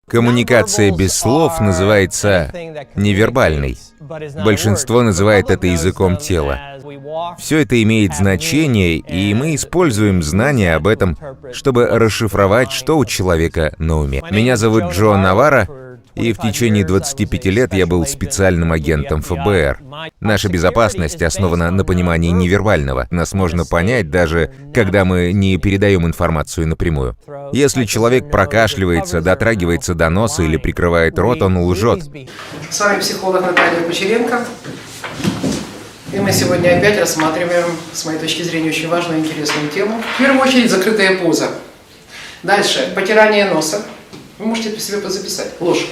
Коммуникация без слов называется невербальной. Большинство называет это языком тела. Все это имеет значение, и мы используем знания об этом, чтобы расшифровать, что у человека на уме. Меня зовут Джо Наварро, и в течение 25 лет я был специальным агентом ФБР. Наша безопасность основана на понимании невербального. Нас можно понять, даже когда мы не передаем информацию напрямую. Если человек прокашливается, дотрагивается до носа или прикрывает рот, он лжет. С вами психолог Наталья Кучеренко. И мы сегодня опять рассматриваем, с моей точки зрения, очень важную и интересную тему. В первую очередь, закрытая поза. Дальше, потирание носа. Вы можете себе записать. Ложь.